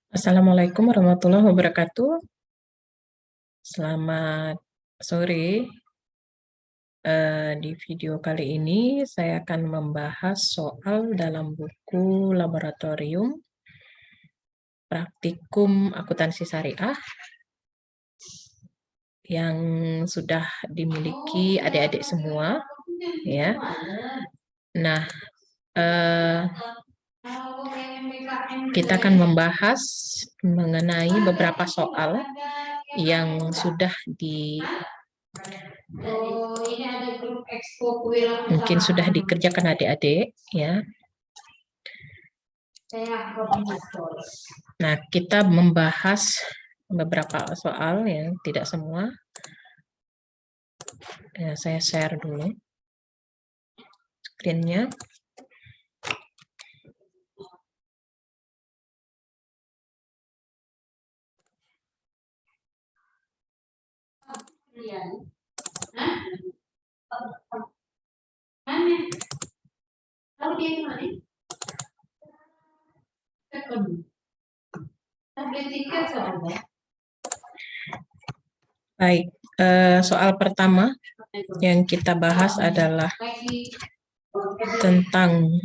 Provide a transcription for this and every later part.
Assalamualaikum warahmatullahi wabarakatuh. Selamat sore. Di video kali ini saya akan membahas soal dalam buku laboratorium praktikum akuntansi syariah yang sudah dimiliki adik-adik semua, ya. Nah, kita akan membahas mengenai beberapa soal yang sudah mungkin sudah dikerjakan adik-adik, ya. Nah, kita membahas beberapa soal, ya, tidak semua. Ya, saya share dulu screen-nya. Baik, soal pertama yang kita bahas adalah tentang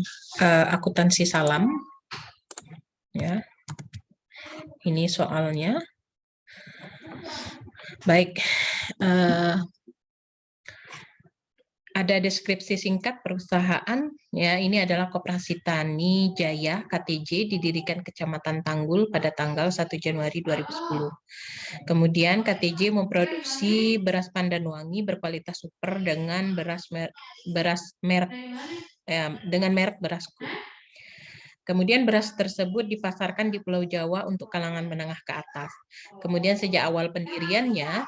akuntansi salam. Ya, ini soalnya. Baik, ada deskripsi singkat perusahaan. Ya, ini adalah Koperasi Tani Jaya KTJ, didirikan Kecamatan Tanggul pada tanggal 1 Januari 2010. Kemudian KTJ memproduksi beras pandan wangi berkualitas super dengan merek Berasku. Kemudian beras tersebut dipasarkan di Pulau Jawa untuk kalangan menengah ke atas. Kemudian sejak awal pendiriannya,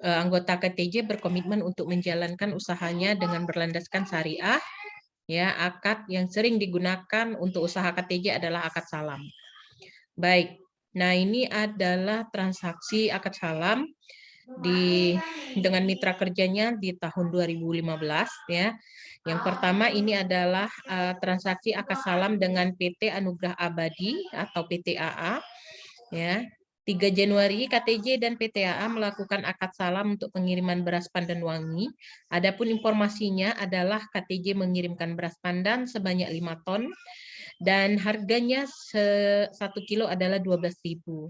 anggota KTJ berkomitmen untuk menjalankan usahanya dengan berlandaskan syariah. Ya, akad yang sering digunakan untuk usaha KTJ adalah akad salam. Baik, nah ini adalah transaksi akad salam dengan mitra kerjanya di tahun 2015, ya. Yang pertama ini adalah transaksi akad salam dengan PT Anugrah Abadi atau PTAA, ya. 3 Januari KTJ dan PTAA melakukan akad salam untuk pengiriman beras pandan wangi. Adapun informasinya adalah KTJ mengirimkan beras pandan sebanyak 5 ton dan harganya 1 kilo adalah 12.000.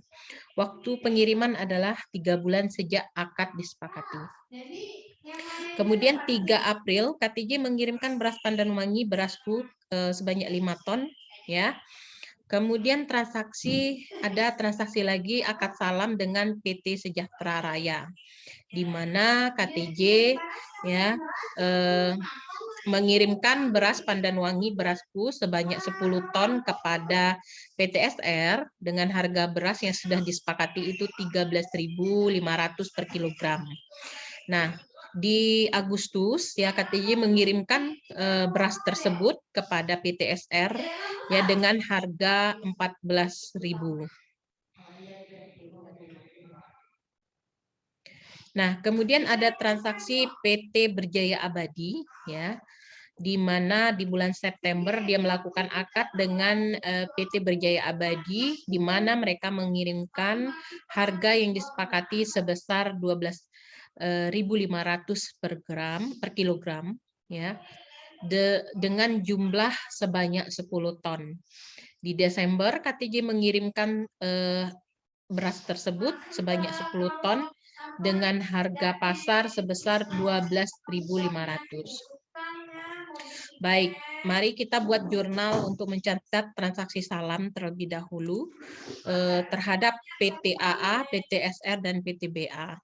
Waktu pengiriman adalah 3 bulan sejak akad disepakati. Kemudian 3 April KTJ mengirimkan beras pandan wangi Berasku sebanyak 5 ton, ya. Kemudian ada transaksi lagi akad salam dengan PT Sejahtera Raya, di mana KTJ, ya, mengirimkan beras pandan wangi Berasku sebanyak 10 ton kepada PTSR dengan harga beras yang sudah disepakati itu 13.500 per kilogram. Nah, di Agustus, ya, KTJ mengirimkan beras tersebut kepada PTSR, ya, dengan harga 14.000. Nah, kemudian ada transaksi PT Berjaya Abadi, ya, di mana di bulan September dia melakukan akad dengan PT Berjaya Abadi, di mana mereka mengirimkan harga yang disepakati sebesar 12.500 per kilogram, ya, dengan jumlah sebanyak 10 ton. Di Desember KTJ mengirimkan beras tersebut sebanyak 10 ton dengan harga pasar sebesar 12.500. Baik, mari kita buat jurnal untuk mencatat transaksi salam terlebih dahulu terhadap PTAA, PTSR, dan PTBA.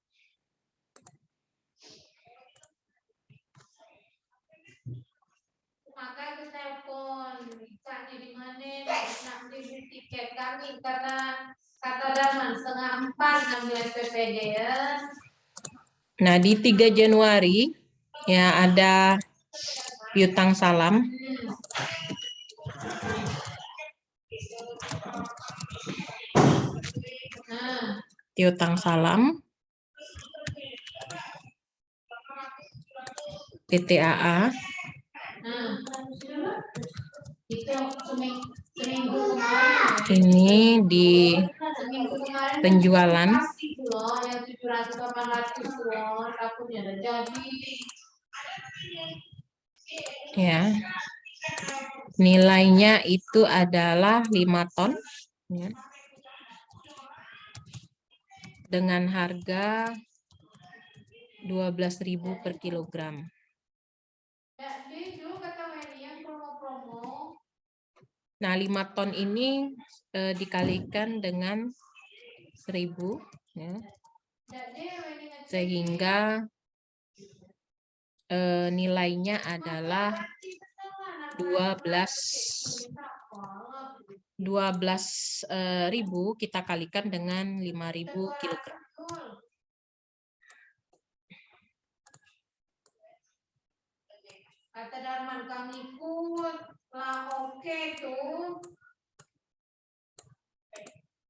Maka ke telepon, misalnya di mana nak beli tiket kami karena kata Daman 3:30 ambil SPPD ya. Nah, di 3 Januari ya ada piutang salam. Piutang salam PTAA. Ini di Minggu kemarin penjualan. pasti loh yang 700-800 loh, takutnya ada jadi. Ya. Nilainya itu adalah 5 ton. Ya. Dengan harga 12.000 per kilogram. Jadi dulu kata Weni yang promo-promo. Nah, 5 ton ini dikalikan dengan 1.000, ya. Sehingga nilainya adalah 12.000 kita kalikan dengan 5.000 kilogram. Kata Darman kami ikut lah, oke tuh.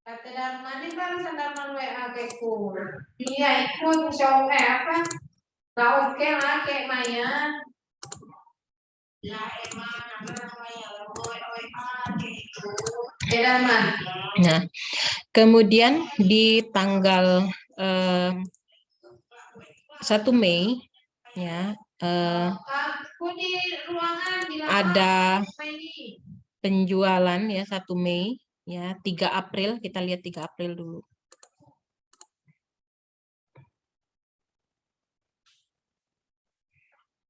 Kata Darman ini barusan Darman WA aku. Iya ikut show apa? Lah oke lah kayak Maya. Nah, kemudian di tanggal 1 Mei, ya, ada penjualan ya 1 Mei, ya 3 April, kita lihat 3 April dulu.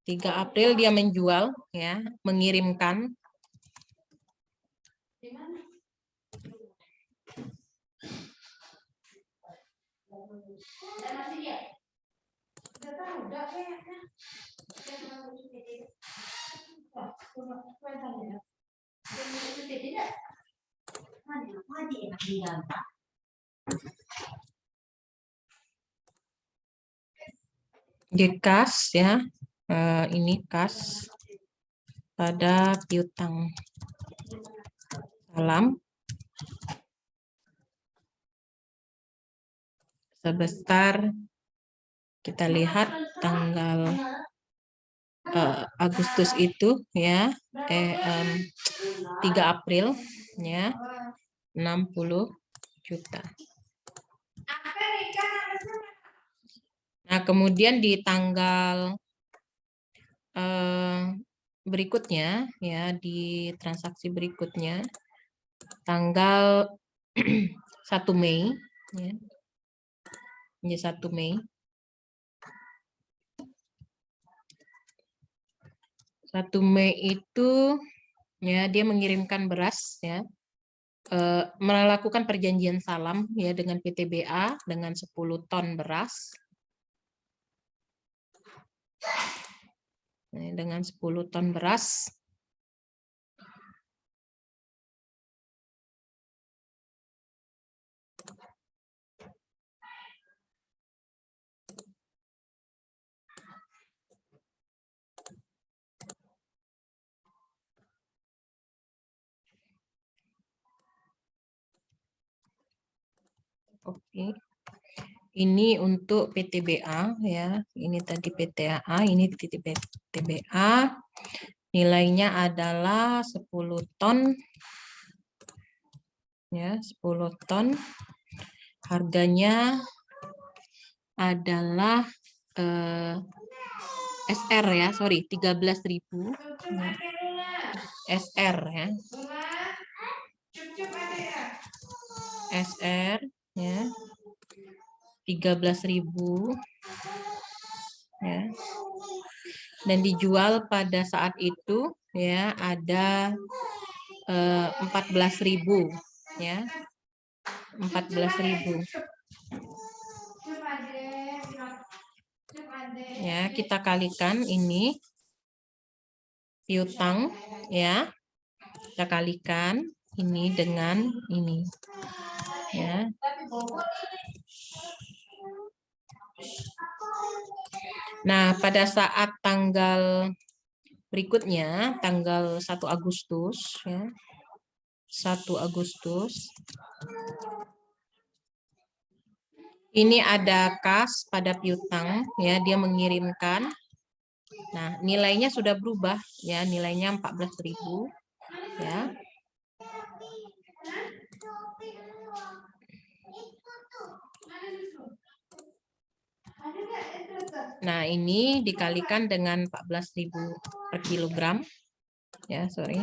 April dia menjual, ya, mengirimkan. Di kas, ya, ini kas pada piutang salam sebesar, kita lihat tanggal Agustus itu, ya, 3 April, ya, 60 juta. Nah, kemudian di tanggal berikutnya, ya, di transaksi berikutnya, tanggal 1 Mei, ya, ini 1 Mei. 1 Mei itu, ya, dia mengirimkan beras, ya, melakukan perjanjian salam, ya, dengan PTBA dengan 10 ton beras. Dengan 10 ton beras. Oke. Ini untuk PTBA, ya. Ini tadi PTAA, ini PTBA. Nilainya adalah 10 ton. Ya, 10 ton. Harganya adalah SR, ya, sorry, 13.000. SR, ya. SR, ya. 13.000, ya. Dan dijual pada saat itu, ya, ada 14.000, ya. 14.000. Ya, kita kalikan ini piutang, ya. Kita kalikan ini dengan ini, ya. Nah, pada saat tanggal berikutnya, tanggal 1 Agustus, ya. 1 Agustus. Ini ada kas pada piutang, ya, dia mengirimkan. Nah, nilainya sudah berubah, ya, nilainya 14.000, ya. Nah, ini dikalikan dengan 14.000 per kilogram. Ya, sorry.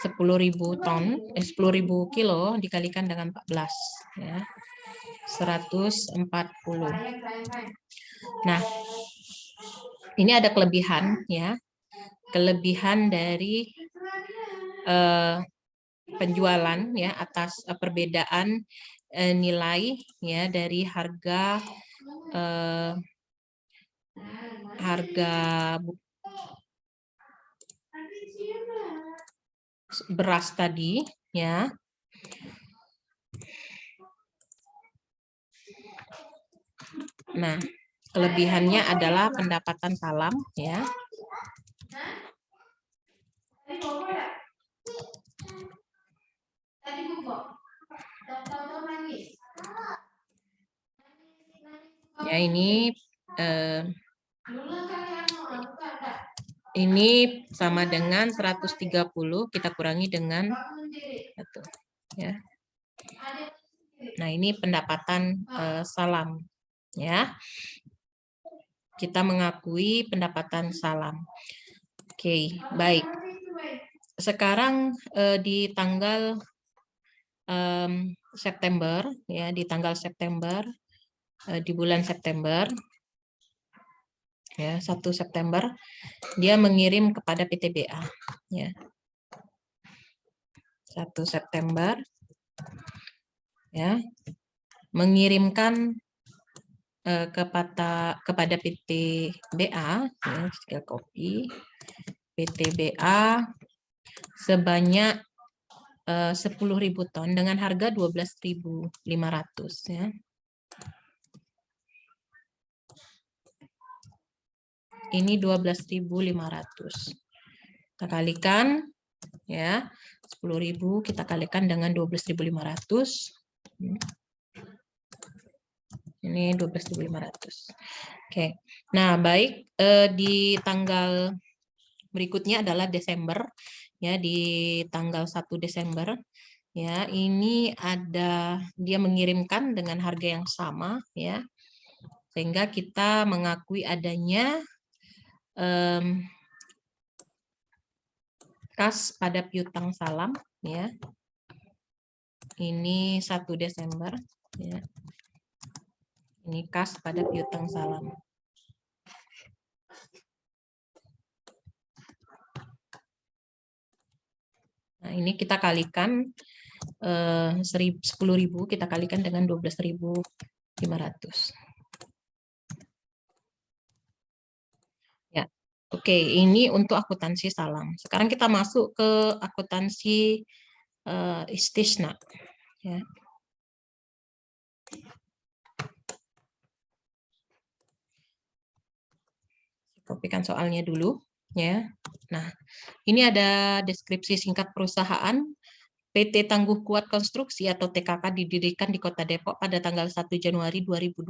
10.000 ton, 10.000 kilo dikalikan dengan 14, ya. 140. Nah, ini ada kelebihan, ya. Kelebihan dari penjualan, ya, atas perbedaan nilai, ya, dari harga beras tadi, ya. Nah, kelebihannya adalah pendapatan salam, ya. Ya, ini sama dengan 130, kita kurangi dengan 1, ya. Nah, ini pendapatan salam, ya. Kita mengakui pendapatan salam. Oke, baik. Sekarang di tanggal September, ya, di tanggal September, di bulan September, ya, 1 September, dia mengirim kepada PTBA, ya. 1 September, ya, mengirimkan kepada PTBA, ya, skill copy PTBA sebanyak 10.000 ton dengan harga 12.500, ya. Ini 12.500. Kita kalikan, ya. 10.000 kita kalikan dengan 12.500. Ini 12.500. Oke. Nah, baik, di tanggal berikutnya adalah Desember, ya, di tanggal 1 Desember, ya, ini ada dia mengirimkan dengan harga yang sama, ya. Sehingga kita mengakui adanya kas pada piutang salam, ya. Ini 1 Desember, ya. Ini kas pada piutang salam. Nah, ini kita kalikan 10.000 kita kalikan dengan 12.500. Ya. Oke, ini untuk akuntansi salam. Sekarang kita masuk ke akuntansi istisna, ya. Kopikan soalnya dulu, ya. Nah, ini ada deskripsi singkat perusahaan. PT Tangguh Kuat Konstruksi atau TKK didirikan di Kota Depok pada tanggal 1 Januari 2012.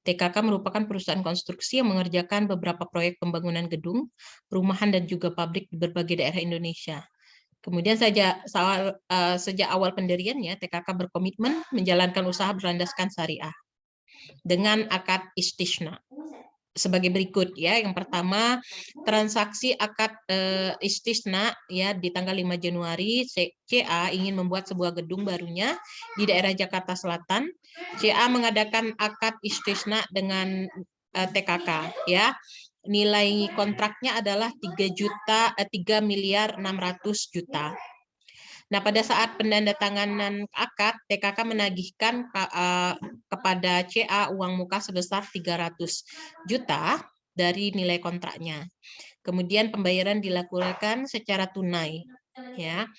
TKK merupakan perusahaan konstruksi yang mengerjakan beberapa proyek pembangunan gedung, perumahan, dan juga pabrik di berbagai daerah Indonesia. Kemudian sejak awal pendiriannya, TKK berkomitmen menjalankan usaha berlandaskan syariah dengan akad istisna sebagai berikut, ya. Yang pertama, transaksi akad istisna, ya, di tanggal 5 Januari CA ingin membuat sebuah gedung barunya di daerah Jakarta Selatan. CA mengadakan akad istisna dengan TKK, ya. Nilai kontraknya adalah 3.600.000.000. Nah, pada saat penandatanganan akad, TKK menagihkan kepada CA uang muka sebesar 300 juta dari nilai kontraknya. Kemudian pembayaran dilakukan secara tunai, ya.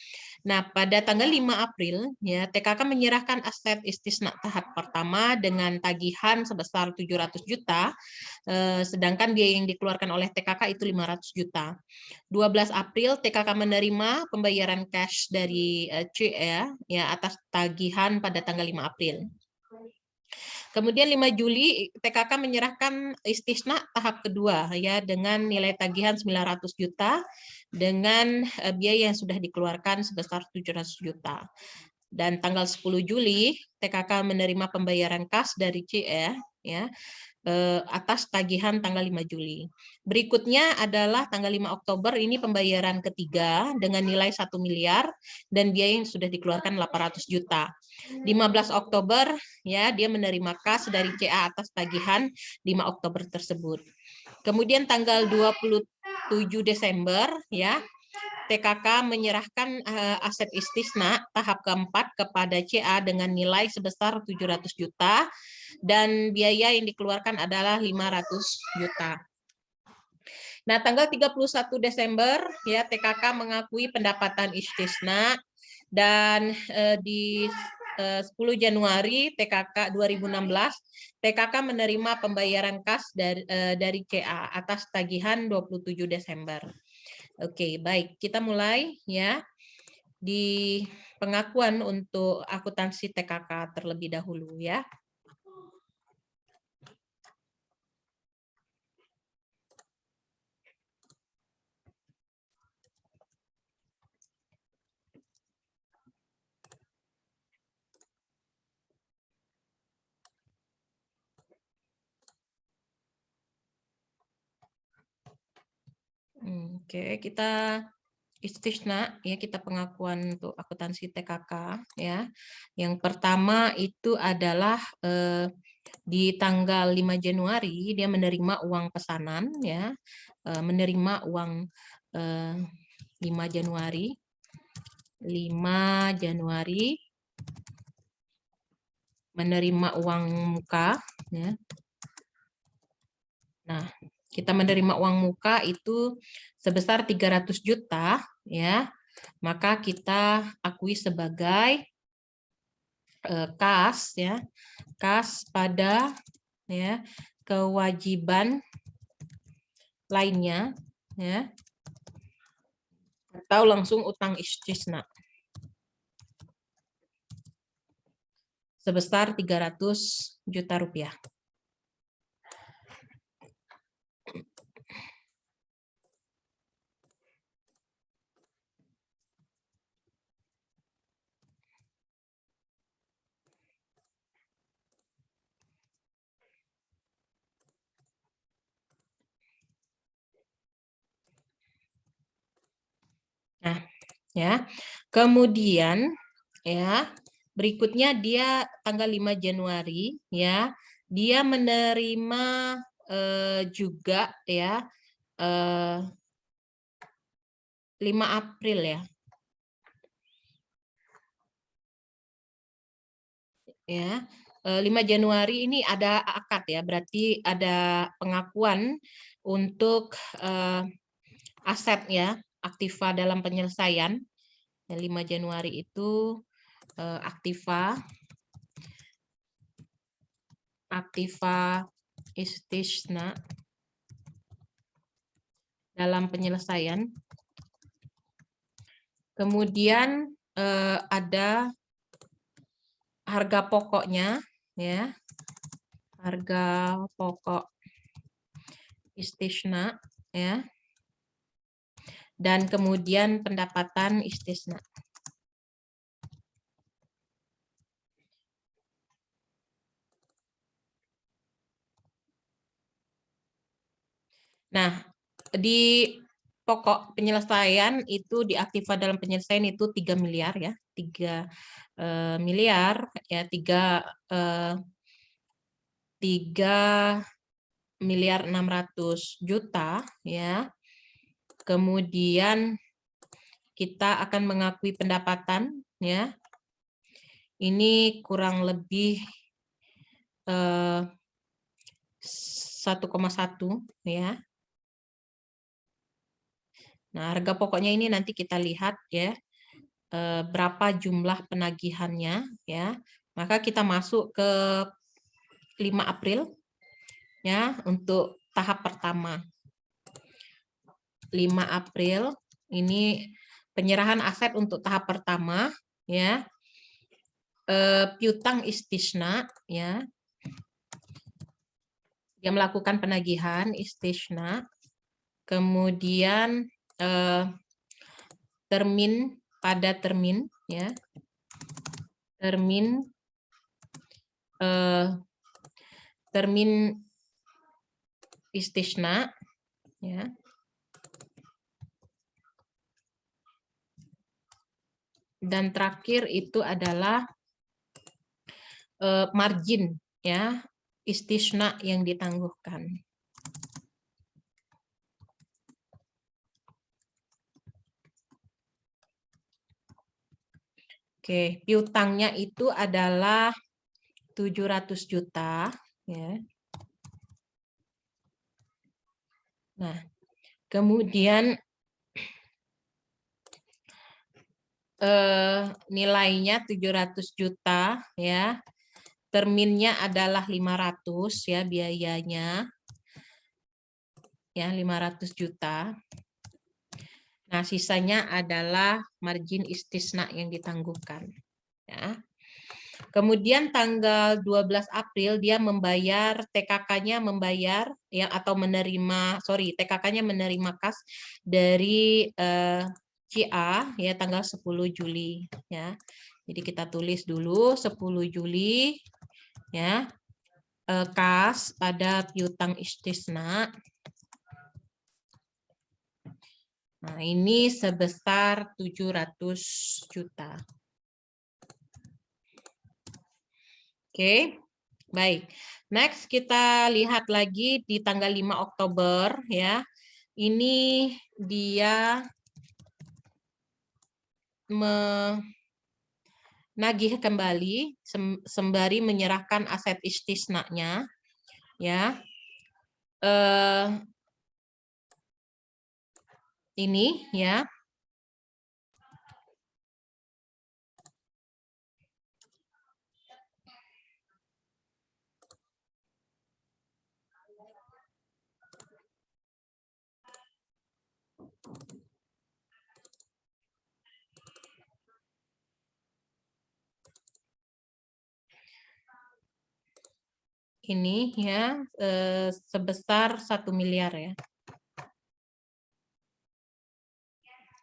Nah, pada tanggal 5 April, ya, TKK menyerahkan aset istisna tahap pertama dengan tagihan sebesar 700 juta, sedangkan biaya yang dikeluarkan oleh TKK itu 500 juta. 12 April, TKK menerima pembayaran cash dari CE, ya, atas tagihan pada tanggal 5 April. Kemudian 5 Juli TKK menyerahkan istisna tahap kedua, ya, dengan nilai tagihan 900 juta dengan biaya yang sudah dikeluarkan sebesar 700 juta. Dan tanggal 10 Juli TKK menerima pembayaran kas dari CE, ya, atas tagihan tanggal 5 Juli. Berikutnya adalah tanggal 5 Oktober, ini pembayaran ketiga dengan nilai 1 miliar dan biaya yang sudah dikeluarkan 800 juta. 15 Oktober ya dia menerima kas dari CA atas tagihan 5 Oktober tersebut. Kemudian tanggal 27 Desember ya TKK menyerahkan aset istisna tahap keempat kepada CA dengan nilai sebesar 700 juta dan biaya yang dikeluarkan adalah 500 juta. Nah, tanggal 31 Desember ya TKK mengakui pendapatan istisna dan di 10 Januari TKK 2016 TKK menerima pembayaran kas dari CA atas tagihan 27 Desember. Oke, baik. Kita mulai ya di pengakuan untuk akuntansi TKK terlebih dahulu ya. Oke, kita istisna ya, kita pengakuan untuk akuntansi TKK ya. Yang pertama itu adalah di tanggal 5 Januari dia menerima uang pesanan ya. Menerima uang 5 Januari menerima uang muka ya. Nah, kita menerima uang muka itu sebesar 300 juta ya. Maka kita akui sebagai kas ya. Kas pada ya kewajiban lainnya ya. Atau langsung utang istisna. Sebesar 300 juta rupiah. Nah, ya. Kemudian ya, berikutnya dia tanggal 5 Januari ya, dia menerima juga ya 5 April ya. Ya. 5 Januari ini ada akad ya, berarti ada pengakuan untuk aset ya, aktiva dalam penyelesaian. 5 Januari itu aktiva istisna dalam penyelesaian. Kemudian ada harga pokoknya ya. Harga pokok istisna ya. Dan kemudian pendapatan istisna. Nah, di pokok penyelesaian itu di aktiva dalam penyelesaian itu 3 miliar ya. 3 miliar ya, 3 miliar 600 juta ya. Kemudian kita akan mengakui pendapatan ya. Ini kurang lebih 1,1 ya. Nah, harga pokoknya ini nanti kita lihat ya berapa jumlah penagihannya ya. Maka kita masuk ke 5 April ya untuk tahap pertama. 5 April ini penyerahan aset untuk tahap pertama ya. Piutang istisna ya. Dia melakukan penagihan istisna. Kemudian termin pada termin ya. Termin istisna, ya. Dan terakhir itu adalah margin, ya, istisna yang ditangguhkan. Oke, piutangnya itu adalah 700 juta, ya. Nah, kemudian nilainya 700 juta, ya. Terminnya adalah 500, ya, biayanya. Ya, 500 juta. Nah, sisanya adalah margin istisna yang ditangguhkan, ya. Kemudian tanggal 12 April dia membayar TKK-nya membayar ya atau menerima TKK-nya menerima kas dari CA ya tanggal 10 Juli ya. Jadi kita tulis dulu 10 Juli ya. Kas pada piutang istisna. Nah, ini sebesar 700 juta. Oke, baik. Next kita lihat lagi di tanggal 5 Oktober ya. Ini dia menagih kembali sembari menyerahkan aset istisna-nya ya. Ini ya. Ini ya sebesar 1 miliar ya.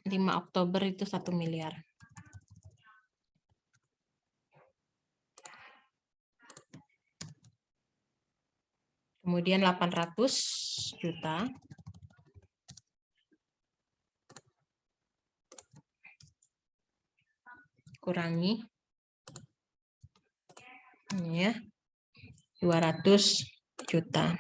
5 Oktober itu 1 miliar. Kemudian 800 juta. Kurangi. Ini ya. 200 juta.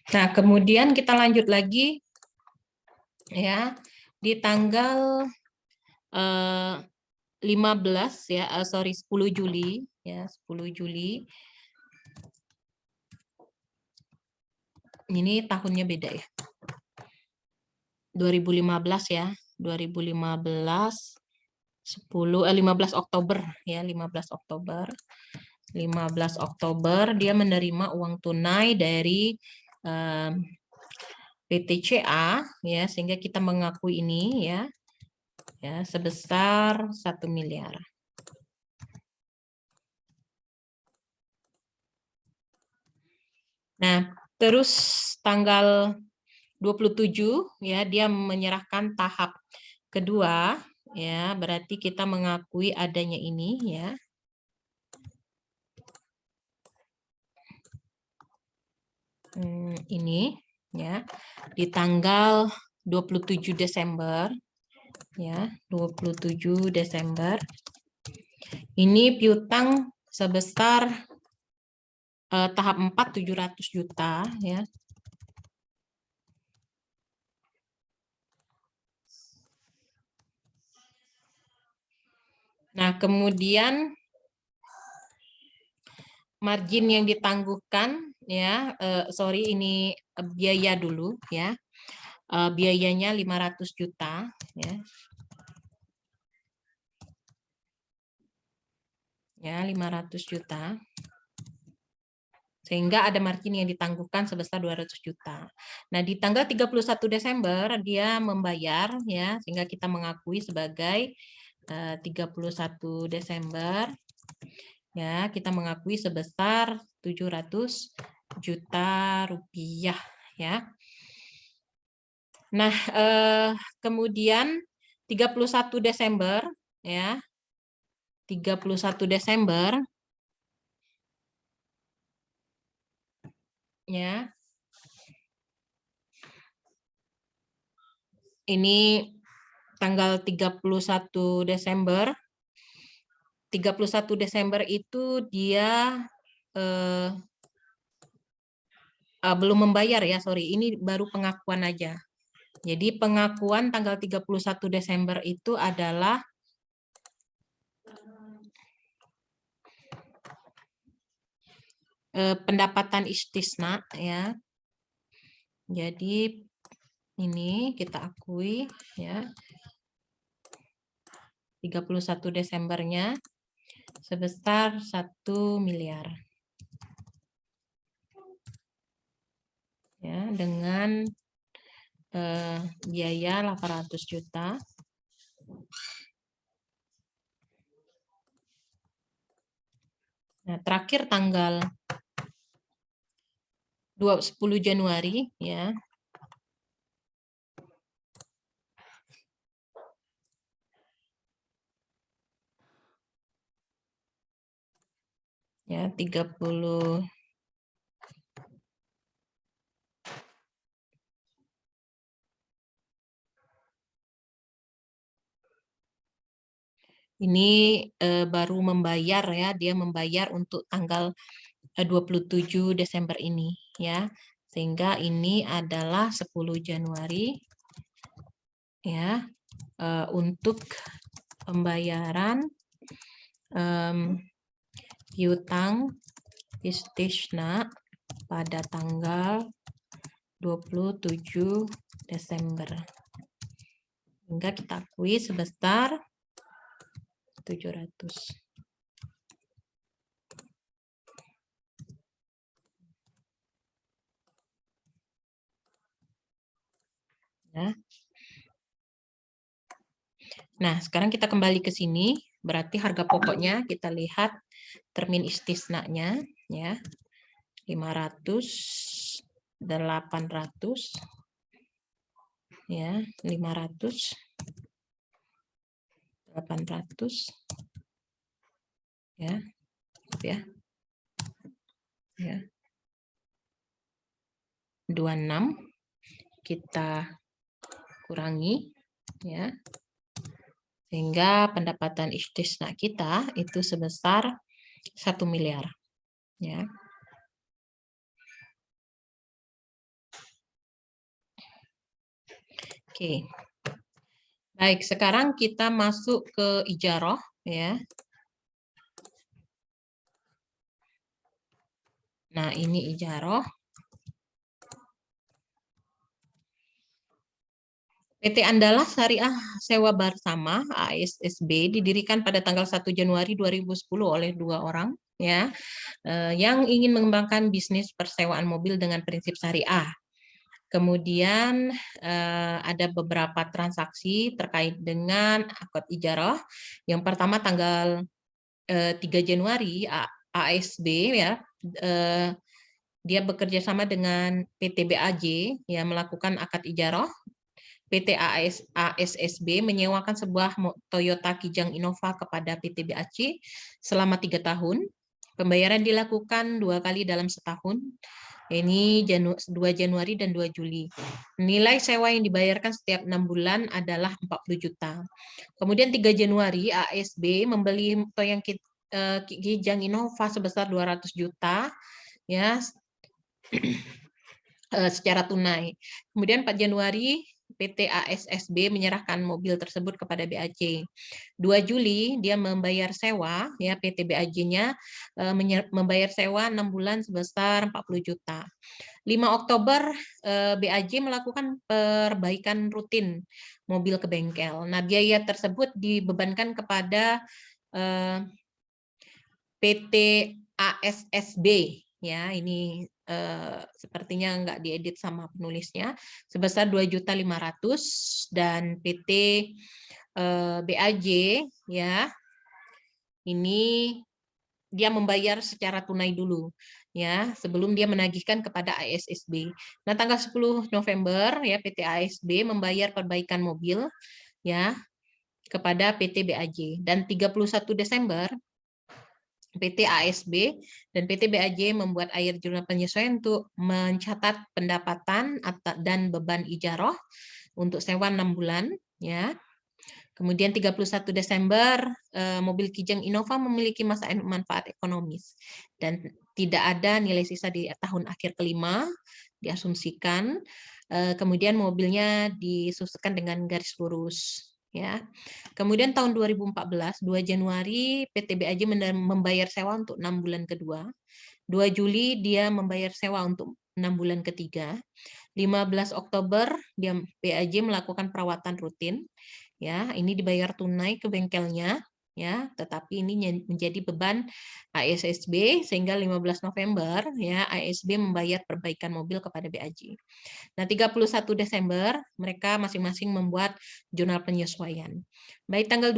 Nah, kemudian kita lanjut lagi ya di tanggal 15 ya, 10 Juli ya, 10 Juli. Ini tahunnya beda ya. 2015 ya, 2015 15 Oktober ya, 15 Oktober. 15 Oktober dia menerima uang tunai dari PTCA ya, sehingga kita mengakui ini ya sebesar 1 miliar. Nah, terus tanggal 27 ya dia menyerahkan tahap kedua ya, berarti kita mengakui adanya ini ya. Ini ya di tanggal 27 Desember ya, 27 Desember. Ini piutang sebesar tahap 4 700 juta ya. Nah, kemudian margin yang ditangguhkan ya, ini biaya dulu ya. biayanya 500 juta ya. Ya, 500 juta. Sehingga ada margin yang ditangguhkan sebesar 200 juta. Nah, di tanggal 31 Desember dia membayar ya, sehingga kita mengakui sebagai 31 Desember ya, kita mengakui sebesar 700 juta rupiah ya. Nah, kemudian 31 Desember ya. 31 Desember ya. Ini tanggal 31 Desember. 31 Desember itu dia belum membayar ya, sorry. Ini baru pengakuan aja. Jadi pengakuan tanggal 31 Desember itu adalah pendapatan istisna ya. Jadi ini kita akui ya. 31 Desembernya sebesar 1 miliar. Ya, dengan biaya 800 juta. Nah, terakhir tanggal 10 Januari ya. Ya, 30 ini baru membayar ya, dia membayar untuk tanggal 27 Desember ini ya. Sehingga ini adalah 10 Januari ya, untuk pembayaran piutang istisna pada tanggal 27 Desember. Hingga kita akui sebesar 700. Ya. Nah, sekarang kita kembali ke sini. Berarti harga pokoknya kita lihat termin istisnanya ya. 500, 800 ya, 500, 800 ya. Ya. Ya. 26 kita kurangi ya. Sehingga pendapatan istisna kita itu sebesar 1 miliar ya. Oke. Baik, sekarang kita masuk ke ijarah ya. Nah, ini ijarah. PT Andalah Syariah Sewa Bersama ASSB didirikan pada tanggal 1 Januari 2010 oleh 2 orang ya, yang ingin mengembangkan bisnis persewaan mobil dengan prinsip syariah. Kemudian ada beberapa transaksi terkait dengan akad ijarah. Yang pertama tanggal 3 Januari ASB ya, dia bekerja sama dengan PT BAJ ya, melakukan akad ijarah. PT ASSB menyewakan sebuah Toyota Kijang Innova kepada PT BAC selama 3 tahun. Pembayaran dilakukan 2 kali dalam setahun. Ini 2 Januari dan 2 Juli. Nilai sewa yang dibayarkan setiap 6 bulan adalah 40 juta. Kemudian 3 Januari ASB membeli Toyota Kijang Innova sebesar 200 juta ya, secara tunai. Kemudian 4 Januari PT ASSB menyerahkan mobil tersebut kepada BAJ. 2 Juli dia membayar sewa, ya PT BAJ-nya membayar sewa 6 bulan sebesar 40 juta. 5 Oktober BAJ melakukan perbaikan rutin mobil ke bengkel. Nah, biaya tersebut dibebankan kepada PT ASSB, ya ini sepertinya nggak diedit sama penulisnya, sebesar 2.500.000, dan PT BAJ ya ini dia membayar secara tunai dulu ya sebelum dia menagihkan kepada ASSB. Nah, tanggal 10 November ya PT ASB membayar perbaikan mobil ya kepada PT BAJ, dan 31 Desember PT ASB dan PT BAJ membuat air jurnal penyesuaian untuk mencatat pendapatan dan beban ijarah untuk sewa 6 bulan ya. Kemudian 31 Desember mobil Kijang Innova memiliki masa manfaat ekonomis dan tidak ada nilai sisa di tahun akhir kelima diasumsikan. Kemudian mobilnya disusunkan dengan garis lurus. Ya, kemudian tahun 2014, 2 Januari PT BAJ membayar sewa untuk 6 bulan kedua. 2 Juli dia membayar sewa untuk 6 bulan ketiga. 15 Oktober dia BAJ melakukan perawatan rutin. Ya, ini dibayar tunai ke bengkelnya. Ya, tetapi ini menjadi beban ASSB sehingga 15 November ya ASB membayar perbaikan mobil kepada BAJ. Nah, 31 Desember mereka masing-masing membuat jurnal penyesuaian. Baik tanggal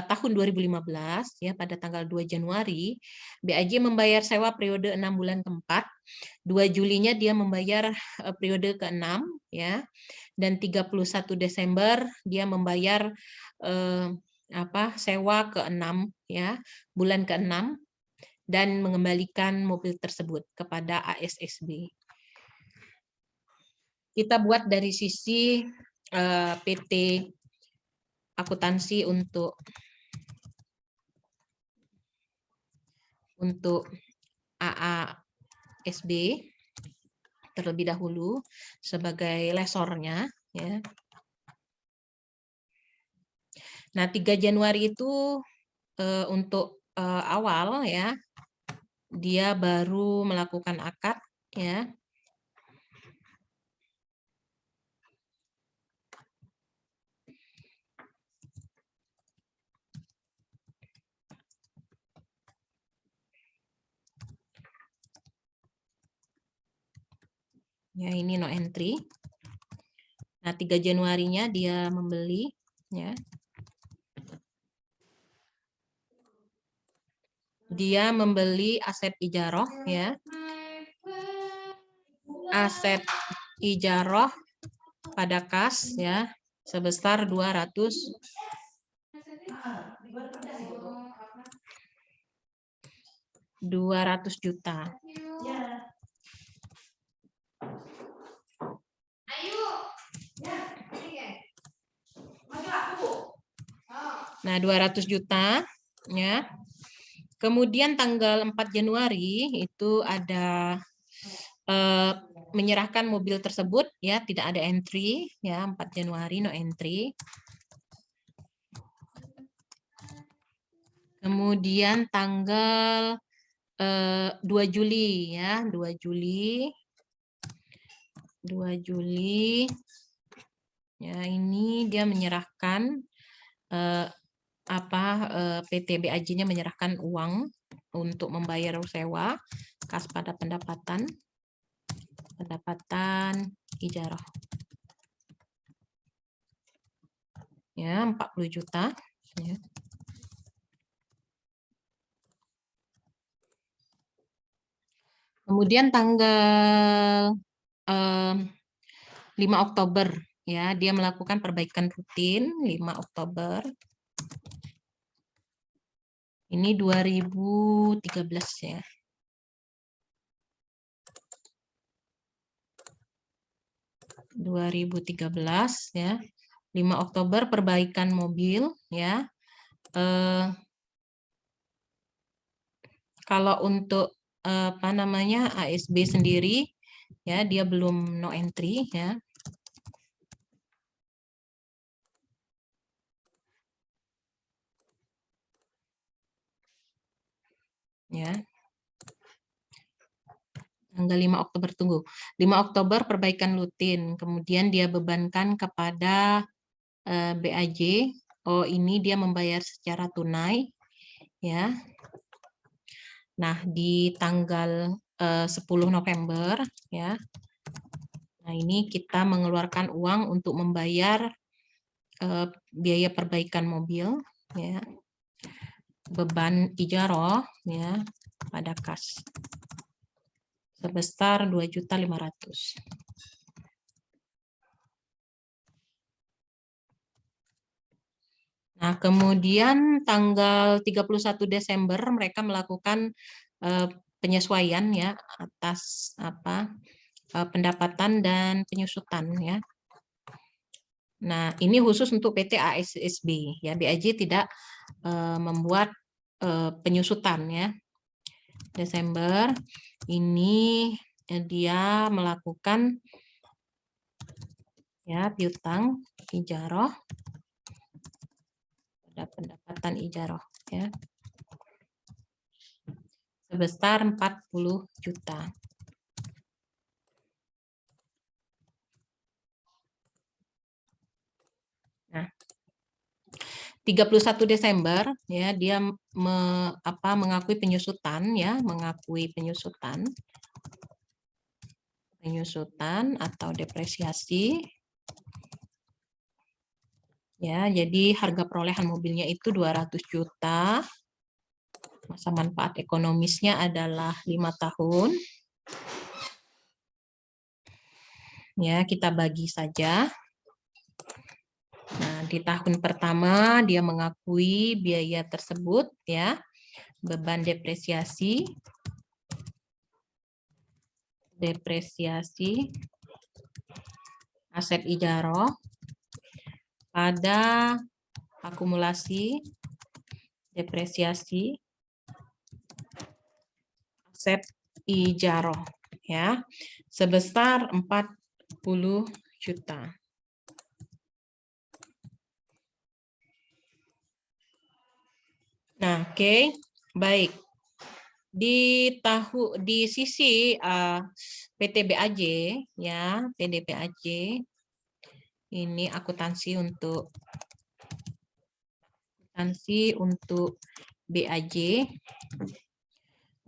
tahun 2015 ya pada tanggal 2 Januari BAJ membayar sewa periode 6 bulan keempat. 2 Julinya dia membayar periode ke-6 ya. Dan 31 Desember dia membayar sewa ke-6 ya, bulan ke-6 dan mengembalikan mobil tersebut kepada ASSB. Kita buat dari sisi PT akuntansi untuk AASB terlebih dahulu sebagai lesornya ya. Nah, 3 Januari itu untuk awal ya dia baru melakukan akad ya. Ya, ini no entry. Nah, 3 Januarinya dia membeli ya. Dia membeli aset ijarah ya. Aset ijarah pada kas ya sebesar 200 juta. Nah, 200 juta ya. Kemudian tanggal 4 Januari itu ada menyerahkan mobil tersebut ya, tidak ada entry ya, 4 Januari no entry. Kemudian tanggal 2 Juli ya, 2 Juli ya, ini dia menyerahkan PT BAJ-nya menyerahkan uang untuk membayar sewa kas pada pendapatan ijarah. Ya, 40 juta ya. Kemudian tanggal 5 Oktober ya, dia melakukan perbaikan rutin 5 Oktober. Ini 2013 ya. ya. 5 Oktober perbaikan mobil ya. Kalau untuk ASB sendiri ya dia belum no entry ya. Ya. Tanggal 5 Oktober, tunggu. 5 Oktober perbaikan rutin, kemudian dia bebankan kepada BAJ. Oh, ini dia membayar secara tunai, ya. Nah, di tanggal 10 November, ya. Nah, ini kita mengeluarkan uang untuk membayar biaya perbaikan mobil, ya. Beban ijaroh, ya, pada kas sebesar 2.500.000. Nah, kemudian tanggal 31 Desember mereka melakukan penyesuaian, ya, atas pendapatan dan penyusutan, ya. Nah, ini khusus untuk PT ASSB, ya. BAJ tidak membuat penyusutan, ya. Desember ini dia melakukan, ya, piutang ijaroh, pendapatan ijaroh, ya, sebesar 40 juta. Nah, 31 Desember, ya, dia mengakui penyusutan, ya, mengakui penyusutan atau depresiasi. Ya, jadi harga perolehan mobilnya itu 200 juta. Masa manfaat ekonomisnya adalah 5 tahun. Ya, kita bagi saja. Nah, di tahun pertama dia mengakui biaya tersebut, ya. Beban depresiasi aset ijaroh pada akumulasi depresiasi aset ijaroh, ya, sebesar 40 juta. Nah, oke, baik. Di sisi PT BAJ, ya, PT BAJ ini akuntansi untuk BAJ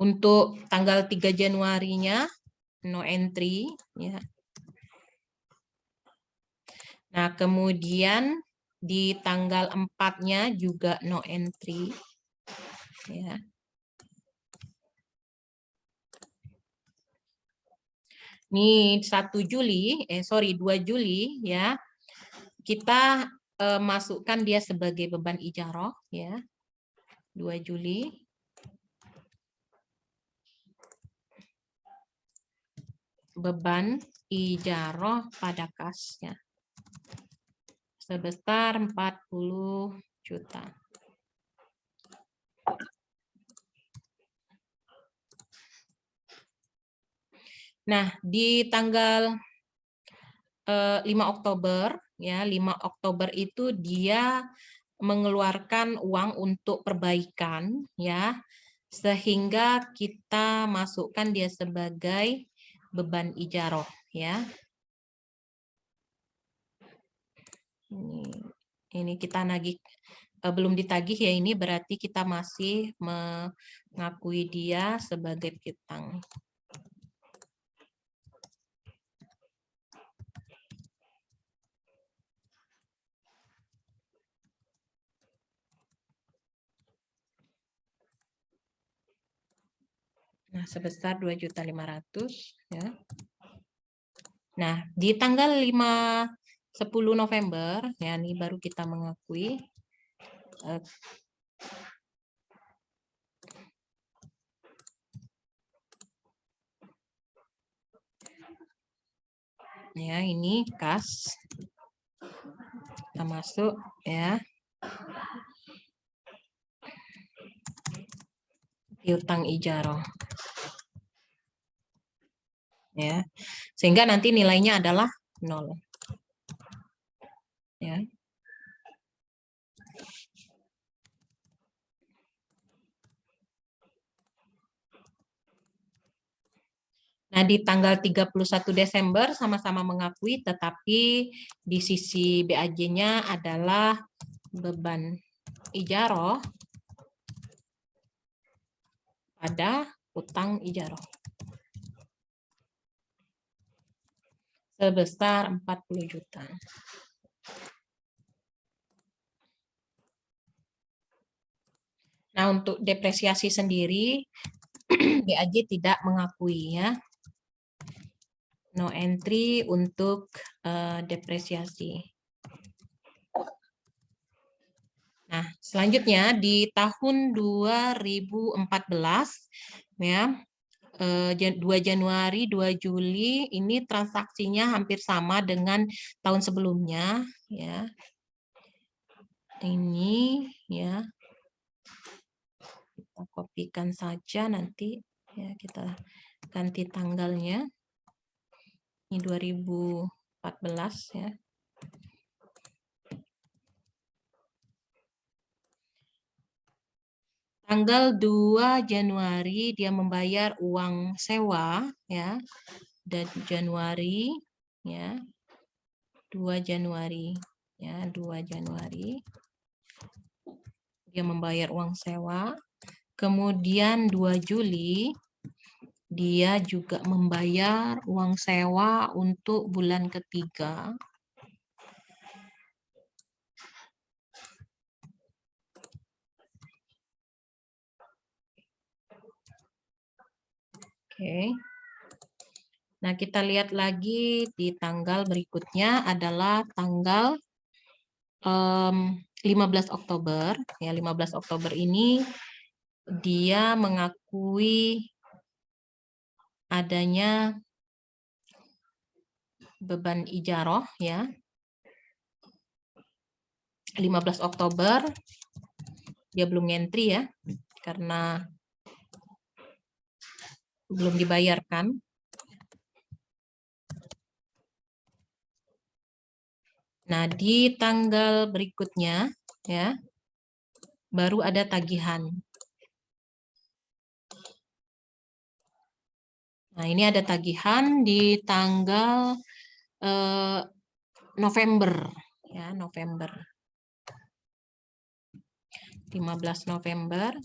untuk tanggal 3 Januarinya no entry, ya. Nah, kemudian di tanggal 4-nya juga no entry, ya. Ini 2 Juli, ya. Kita masukkan dia sebagai beban ijaroh, ya. 2 Juli. Beban ijaroh pada kas, ya, sebesar 40 juta. Nah, di tanggal 5 Oktober, ya, 5 Oktober itu dia mengeluarkan uang untuk perbaikan, ya, sehingga kita masukkan dia sebagai beban ijaroh, ya. Ini kita nagih, belum ditagih, ya, ini berarti kita masih mengakui dia sebagai piutang. Nah, sebesar 2.500.000, ya. Nah, di tanggal 10 November, ya, ini baru kita mengakui ya, ini kas kita masuk, ya, piutang ijaroh, ya, sehingga nanti nilainya adalah 0, ya. Nah, di tanggal 31 Desember sama-sama mengakui, tetapi di sisi BAJ-nya adalah beban ijaroh pada utang ijaroh sebesar 40 juta. Nah, untuk depresiasi sendiri, BAJ tidak mengakui ya. No entry untuk depresiasi. Nah, selanjutnya di tahun 2014 ya, 2 Januari, 2 Juli ini transaksinya hampir sama dengan tahun sebelumnya ya. Ini ya. Kita kopikan saja nanti ya, kita ganti tanggalnya. Ini 2014 ya. Tanggal 2 Januari dia membayar uang sewa ya. Dan Januari ya. 2 Januari ya, 2 Januari dia membayar uang sewa. Kemudian 2 Juli dia juga membayar uang sewa untuk bulan ketiga. Oke. Nah, kita lihat lagi di tanggal berikutnya adalah tanggal 15 Oktober. Ya, 15 Oktober ini dia mengakui adanya beban ijaroh ya. 15 Oktober dia belum ngentri ya karena belum dibayarkan. Nah, di tanggal berikutnya ya baru ada tagihan. Nah, ini ada tagihan di tanggal November ya, November. 15 November.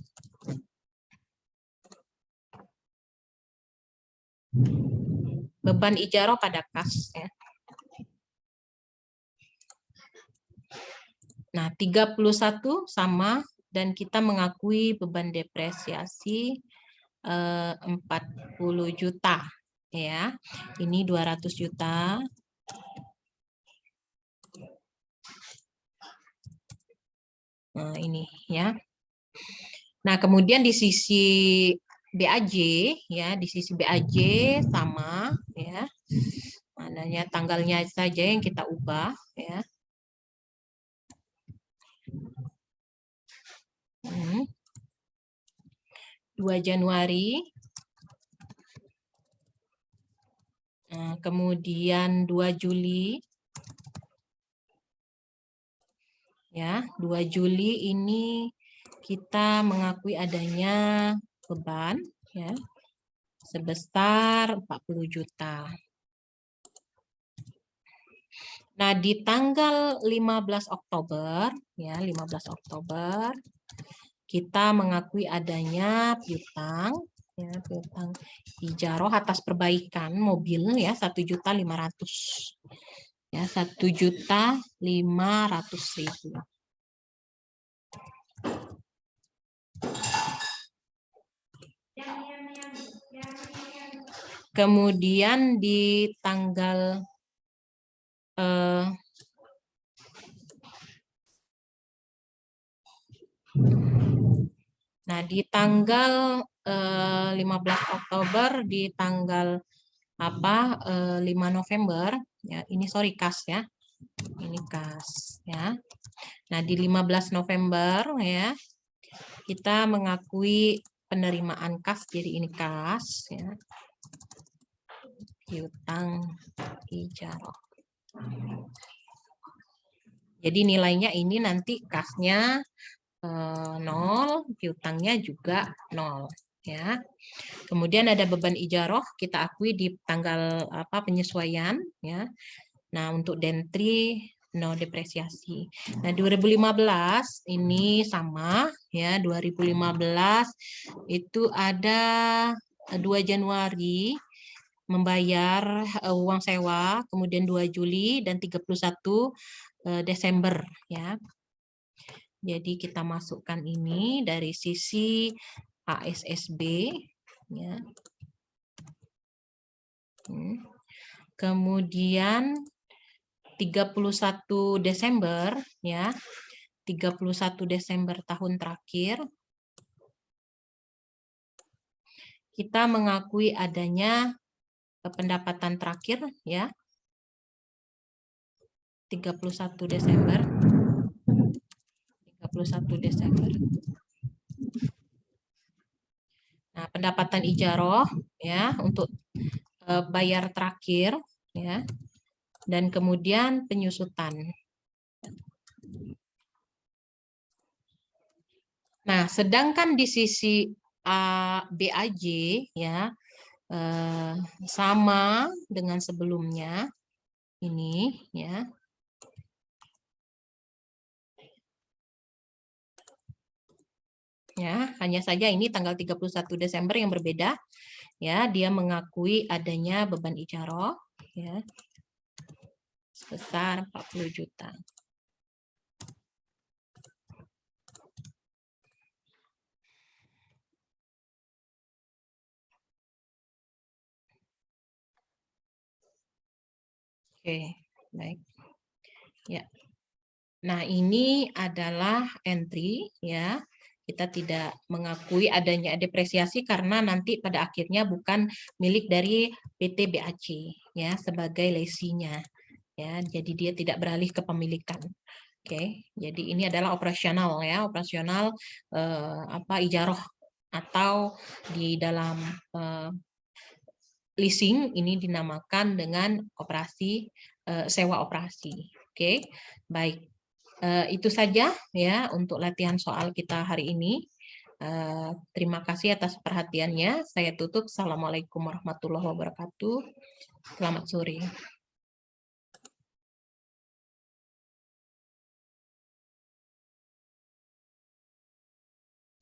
Beban ijaroh pada kas ya. Nah, 31 sama dan kita mengakui beban depresiasi 40 juta ya. Ini 200 juta. Nah, ini ya. Nah, kemudian di sisi BAJ ya, di sisi BAJ sama ya. Hanya tanggalnya saja yang kita ubah ya. 2 Januari. Nah, kemudian 2 Juli. Ya, 2 Juli ini kita mengakui adanya beban ya sebesar 40 juta. Nah, di tanggal 15 Oktober ya, 15 Oktober kita mengakui adanya piutang ya, piutang ijaroh atas perbaikan mobil ya 1.500.000. Ya, 1.500.000. Kemudian di tanggal nah, di tanggal 15 Oktober di tanggal 5 November ya, ini sorry kas ya. Ini kas ya. Nah, di 15 November ya kita mengakui penerimaan kas, jadi ini kas ya. Piutang ijaroh. Jadi nilainya ini nanti kasnya 0, piutangnya juga 0 ya. Kemudian ada beban ijaroh kita akui di tanggal penyesuaian, ya. Nah, untuk dentri no depresiasi. Nah, 2015 ini sama ya, 2015 itu ada 2 Januari membayar uang sewa, kemudian 2 Juli dan 31 Desember ya. Jadi kita masukkan ini dari sisi ASSB ya. Kemudian 31 Desember ya. 31 Desember tahun terakhir kita mengakui adanya pendapatan terakhir ya. 31 Desember. Nah, pendapatan ijaroh ya untuk bayar terakhir ya. Dan kemudian penyusutan. Nah, sedangkan di sisi BAJ ya sama dengan sebelumnya ini ya. Ya, hanya saja ini tanggal 31 Desember yang berbeda ya, dia mengakui adanya beban ijaroh ya sebesar 40 juta. Oke, baik. Ya. Nah, ini adalah entry ya. Kita tidak mengakui adanya depresiasi karena nanti pada akhirnya bukan milik dari PT BAC ya sebagai lesinya. Ya, jadi dia tidak beralih ke pemilikan. Oke, jadi ini adalah operasional ya, operasional ijaroh atau di dalam leasing ini dinamakan dengan operasi sewa operasi. Oke, baik. Itu saja ya untuk latihan soal kita hari ini. Terima kasih atas perhatiannya. Saya tutup. Assalamualaikum warahmatullahi wabarakatuh. Selamat sore.